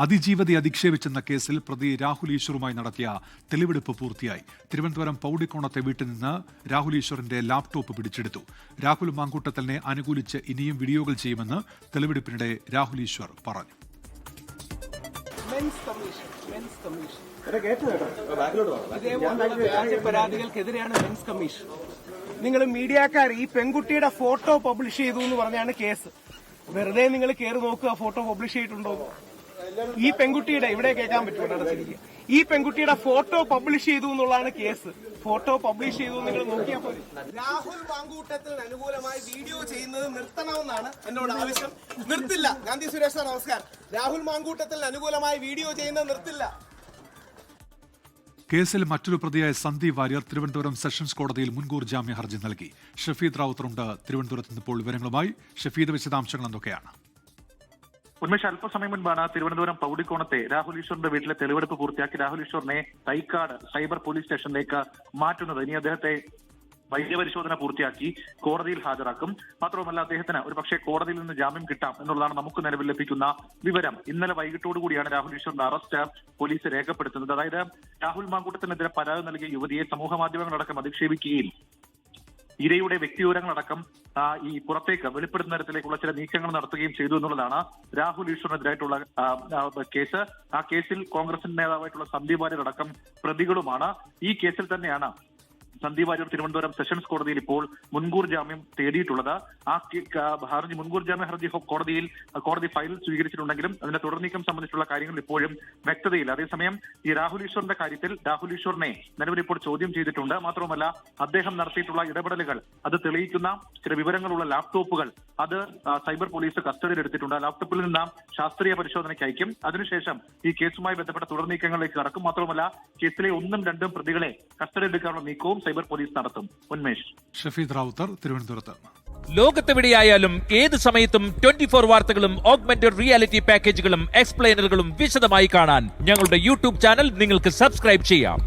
അതിജീവതയെ അധിക്ഷേപിച്ചെന്ന കേസിൽ പ്രതി രാഹുൽ ഈശ്വറുമായി നടത്തിയ തെളിവെടുപ്പ് പൂർത്തിയായി. തിരുവനന്തപുരം പൗടിക്കോണത്തെ വീട്ടിൽ നിന്ന് രാഹുൽ ഈശ്വറിന്റെ ലാപ്ടോപ്പ് പിടിച്ചെടുത്തു. രാഹുൽ മാങ്കൂട്ടത്തലിനെ അനുകൂലിച്ച് ഇനിയും വീഡിയോകൾ ചെയ്യുമെന്ന് തെളിവെടുപ്പിനിടെ രാഹുൽ ഈശ്വർ പറഞ്ഞു. പരാതികൾക്കെതിരെയാണ് മെൻസ് കമ്മീഷൻ. നിങ്ങൾ മീഡിയക്കാർ ഈ പെൺകുട്ടിയുടെ ഫോട്ടോ പബ്ലിഷ് ചെയ്തു എന്ന് പറഞ്ഞാണ് കേസ്. വെറുതെ നിങ്ങൾ കയറി നോക്കുക ഫോട്ടോ പബ്ലിഷ് ചെയ്തിട്ടുണ്ടോ. ഈ പെൺകുട്ടിയുടെ ഇവിടെ കേൾക്കാൻ പറ്റുമോ, ഈ പെൺകുട്ടിയുടെ ഫോട്ടോ പബ്ലിഷ് ചെയ്തു എന്നുള്ളതാണ് കേസ്. ഫോട്ടോ പബ്ലിഷ് ചെയ്തു നിങ്ങൾ നോക്കിയാൽ മതി. രാഹുൽ മാങ്കൂട്ടത്തിന് അനുകൂലമായി വീഡിയോ ചെയ്യുന്നത് നിർത്തണമെന്നാണ് എന്നോട് ആവശ്യം. നിർത്തില്ല. ഗാന്ധി സുരേഷ് സാർ നമസ്കാരം. രാഹുൽ മാങ്കൂട്ടത്തിന് അനുകൂലമായി വീഡിയോ ചെയ്യുന്നത് നിർത്തില്ല. കേസിൽ മറ്റൊരു പ്രതിയായ സന്ദീപ് വാര്യർ തിരുവനന്തപുരം സെഷൻസ് കോടതിയിൽ മുൻകൂർ ജാമ്യ ഹർജി നൽകി. ഷഫീദ് റാവുത്തറുണ്ട് തിരുവനന്തപുരത്ത് നിന്നിപ്പോൾ വിവരങ്ങളുമായി. ഷഫീദ്, വിശദാംശങ്ങൾ എന്തൊക്കെയാണ്? ഉന്മേഷ്, അല്പസമയം മുൻപാണ് തിരുവനന്തപുരം പൗടിക്കോണത്തെ രാഹുൽ ഈശ്വറിന്റെ വീട്ടിലെ തെളിവെടുപ്പ് പൂർത്തിയാക്കി രാഹുൽ ഈശ്വറിനെ തൈക്കാട് സൈബർ പോലീസ് സ്റ്റേഷനിലേക്ക് മാറ്റുന്നത്. ഇനി അദ്ദേഹത്തെ വൈദ്യപരിശോധന പൂർത്തിയാക്കി കോടതിയിൽ ഹാജരാക്കും. മാത്രവുമല്ല, അദ്ദേഹത്തിന് ഒരു പക്ഷേ കോടതിയിൽ നിന്ന് ജാമ്യം കിട്ടാം എന്നുള്ളതാണ് നമുക്ക് നിലവിൽ ലഭിക്കുന്ന വിവരം. ഇന്നലെ വൈകിട്ടോടുകൂടിയാണ് രാഹുൽ ഈശ്വറിന്റെ അറസ്റ്റ് പോലീസ് രേഖപ്പെടുത്തുന്നത്. അതായത് രാഹുൽ മാങ്കൂട്ടത്തിനെതിരെ പരാതി നൽകിയ യുവതിയെ സമൂഹ മാധ്യമങ്ങളടക്കം അധിക്ഷേപിക്കുകയും ഇരയുടെ വ്യക്തിവിവരങ്ങളടക്കം ഈ പുറത്തേക്ക് വെളിപ്പെടുത്തുന്ന തരത്തിലേക്കുള്ള ചില നീക്കങ്ങൾ നടത്തുകയും ചെയ്തു എന്നുള്ളതാണ് രാഹുൽ ഈശ്വറിനെതിരായിട്ടുള്ള കേസ്. ആ കേസിൽ കോൺഗ്രസിന്റെ നേതാവായിട്ടുള്ള സന്ദീപ് വാര്യർ അടക്കം പ്രതികളുമാണ്. ഈ കേസിൽ തന്നെയാണ് സന്ദീപ് വാര്യർ തിരുവനന്തപുരം സെഷൻസ് കോടതിയിൽ ഇപ്പോൾ മുൻകൂർ ജാമ്യം തേടിയിട്ടുള്ളത്. ആ ഹർജി മുൻകൂർ ജാമ്യ ഹർജി കോടതി ഫയൽ സ്വീകരിച്ചിട്ടുണ്ടെങ്കിലും അതിന്റെ തുടർനീക്കം സംബന്ധിച്ചുള്ള കാര്യങ്ങൾ ഇപ്പോഴും വ്യക്തതയില്ല. അതേസമയം ഈ രാഹുൽ ഈശ്വറിന്റെ കാര്യത്തിൽ രാഹുൽ ഈശ്വറിനെ നിലവിൽ ഇപ്പോൾ ചോദ്യം ചെയ്തിട്ടുണ്ട്. മാത്രമല്ല, അദ്ദേഹം നടത്തിയിട്ടുള്ള ഇടപെടലുകൾ അത് തെളിയിക്കുന്ന ചില വിവരങ്ങളുള്ള ലാപ്ടോപ്പുകൾ അത് സൈബർ പോലീസ് കസ്റ്റഡിയിൽ എടുത്തിട്ടുണ്ട്. ലാപ്ടോപ്പിൽ നിന്ന് ശാസ്ത്രീയ പരിശോധനയ്ക്ക് അയക്കും. അതിനുശേഷം ഈ കേസുമായി ബന്ധപ്പെട്ട തുടർനീക്കങ്ങളിലേക്ക് കടക്കും. മാത്രമല്ല, കേസിലെ 1ഉം 2ഉം പ്രതികളെ കസ്റ്റഡിയിൽ എടുക്കാനുള്ള നീക്കവും സൈബർ പോലീസ് നടത്തും. ഉന്മേഷ്. ഷഫീദ് റാവുത്തർ, തിരുവനന്തപുരത്ത്. ലോകത്തെവിടെയായാലും ഏത് സമയത്തും 24 വാർത്തകളും ഓഗ്മെന്റഡ് റിയാലിറ്റി പാക്കേജുകളും എക്സ്പ്ലെയിനറുകളും വിശദമായി കാണാൻ ഞങ്ങളുടെ യൂട്യൂബ് ചാനൽ നിങ്ങൾക്ക് സബ്സ്ക്രൈബ് ചെയ്യാം.